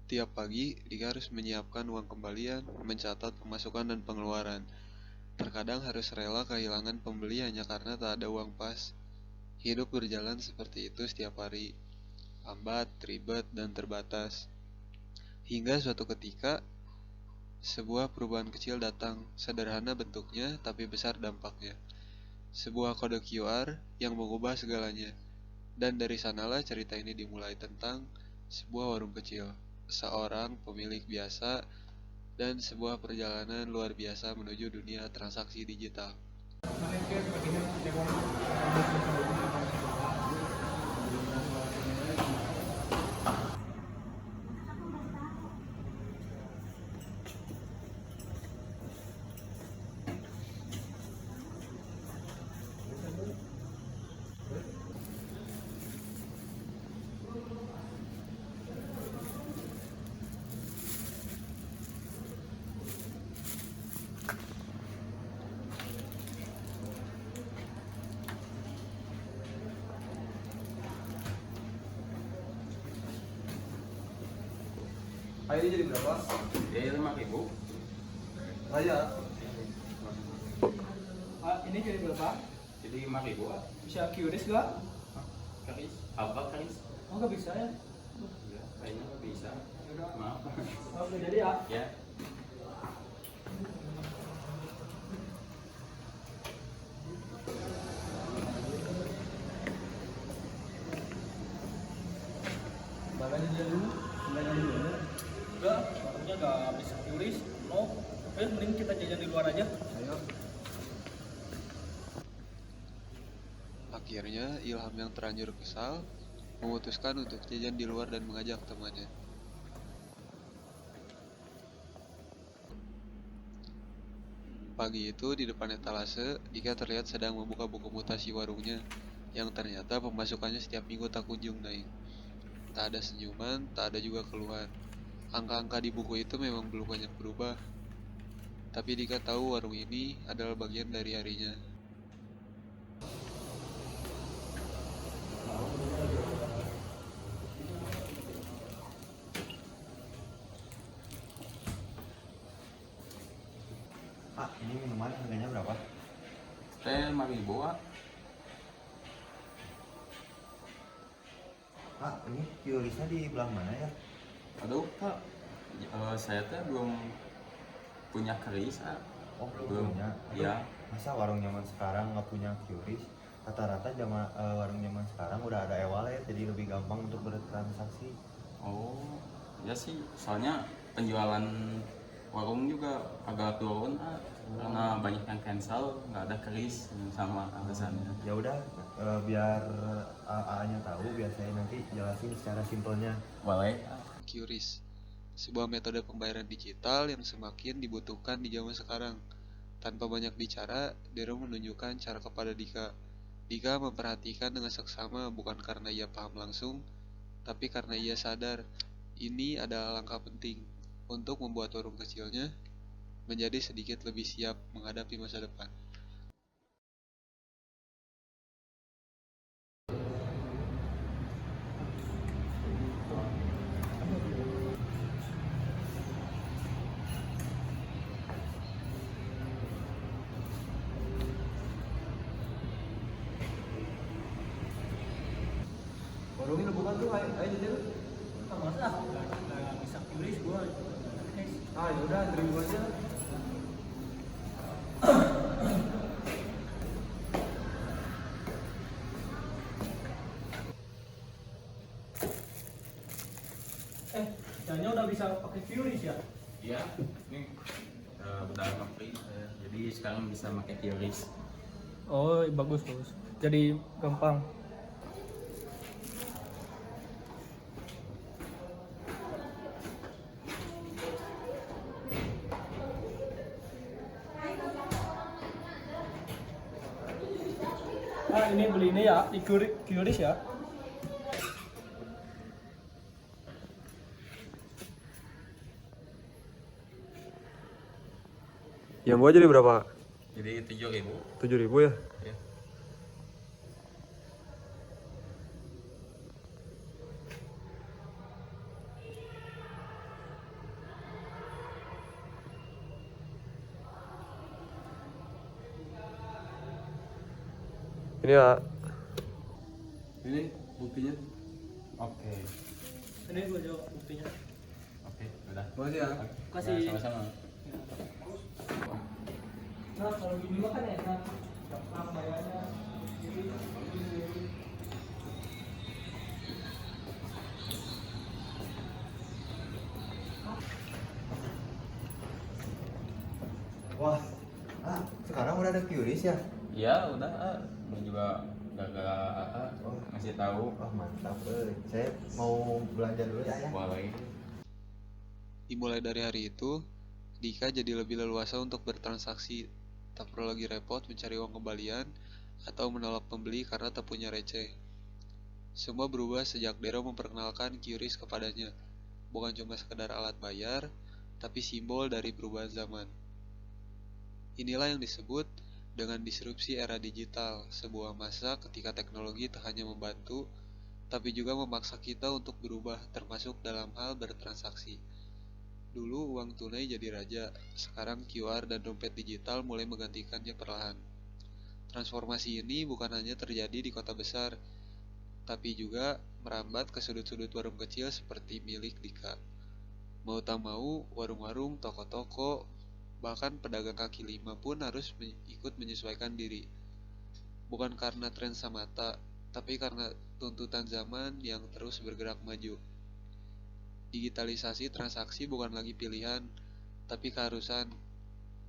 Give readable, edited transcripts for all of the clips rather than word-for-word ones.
Tiap pagi, Dika harus menyiapkan uang kembalian, mencatat pemasukan dan pengeluaran. Terkadang harus rela kehilangan pembeli hanya karena tak ada uang pas. Hidup berjalan seperti itu setiap hari, lambat, ribet, dan terbatas. Hingga suatu ketika, sebuah perubahan kecil datang, sederhana bentuknya tapi besar dampaknya. Sebuah kode QR yang mengubah segalanya. Dan dari sanalah cerita ini dimulai tentang sebuah warung kecil, seorang pemilik biasa, dan sebuah perjalanan luar biasa menuju dunia transaksi digital. Ayo ini jadi berapa? Ya 5.000. Saya. Ini jadi berapa? Jadi 5.000. Bisa QRIS gak? Karis. Apa karis? Oh gak bisa ya? Ya, kayaknya nggak bisa. Maaf. Oh gak jadi ya? Ya. Baganya dia dulu, baganya dulu. Enggak, warungnya gak bisa QRIS. No. Mending kita jajan di luar aja. Ayo. Akhirnya, Ilham yang terlanjur kesal memutuskan untuk jajan di luar dan mengajak temannya. Pagi itu di depan etalase, Dika terlihat sedang membuka buku mutasi warungnya, yang ternyata pemasukannya setiap minggu tak kunjung naik. Tak ada senyuman, tak ada juga keluhan. Angka-angka di buku itu memang belum banyak berubah, tapi Dika tahu warung ini adalah bagian dari harinya. Pak, ini minuman harganya berapa? Teh 5.000. Pak, ini QRIS-nya di belah mana ya? Aduh, Pak. Saya teh belum punya keris. Oh, Belum. punya. Aduh, Ya. masa warung zaman sekarang nggak punya QRIS? Rata-rata warung zaman sekarang udah ada e-wallet, jadi lebih gampang untuk bertransaksi. Oh, ya sih. Soalnya penjualan warung juga agak turun, karena banyak yang cancel, nggak ada keris sama alasannya. Ya udah, biar AA-nya tahu, biar saya nanti jelasin secara simpelnya. Boleh. QRIS, sebuah metode pembayaran digital yang semakin dibutuhkan di zaman sekarang. Tanpa banyak bicara, Dero menunjukkan cara kepada Dika. Dika memperhatikan dengan seksama bukan karena ia paham langsung, tapi karena ia sadar ini adalah langkah penting untuk membuat warung kecilnya menjadi sedikit lebih siap menghadapi masa depan. Warung ini bukan tuh, ayo jajan. Nggak masa, nggak bisa QRIS gua. Ah, yaudah, terima aja. Caranya udah bisa pakai QRIS ya? Iya, ini udah ngerti. Jadi sekarang bisa pakai QRIS. Oh bagus bagus. Jadi gampang. Ini beli ini ya di QRIS ya. Yang gua jadi berapa? Jadi 7.000. 7.000 ya? Ya. Ini ya. Ini buktinya. Oke. Ini gue jawab buktinya. Oke, udah. Makasih ya. Kasih. Nah, sama-sama. Nah kalau gini mah kan enak. Gampang bayarnya. Wah, sekarang udah ada QRIS ya? Ya udah, ini juga gak ngasih tahu. Wah mantap, saya mau belanja dulu ya. Boleh. Dimulai dari hari itu, Dika jadi lebih leluasa untuk bertransaksi, tak perlu lagi repot mencari uang kembalian atau menolak pembeli karena tak punya receh. Semua berubah sejak Dero memperkenalkan QRIS kepadanya, bukan cuma sekedar alat bayar, tapi simbol dari perubahan zaman. Inilah yang disebut dengan disrupsi era digital, sebuah masa ketika teknologi tak hanya membantu, tapi juga memaksa kita untuk berubah, termasuk dalam hal bertransaksi. Dulu uang tunai jadi raja, sekarang QR dan dompet digital mulai menggantikannya perlahan. Transformasi ini bukan hanya terjadi di kota besar, tapi juga merambat ke sudut-sudut warung kecil seperti milik Dika. Mau tak mau, warung-warung, toko-toko, bahkan pedagang kaki lima pun harus ikut menyesuaikan diri. Bukan karena tren semata, tapi karena tuntutan zaman yang terus bergerak maju. Digitalisasi transaksi bukan lagi pilihan, tapi keharusan.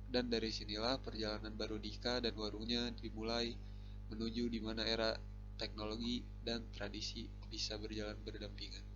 Dan dari sinilah perjalanan baru Dika dan warungnya dimulai menuju di mana era teknologi dan tradisi bisa berjalan berdampingan.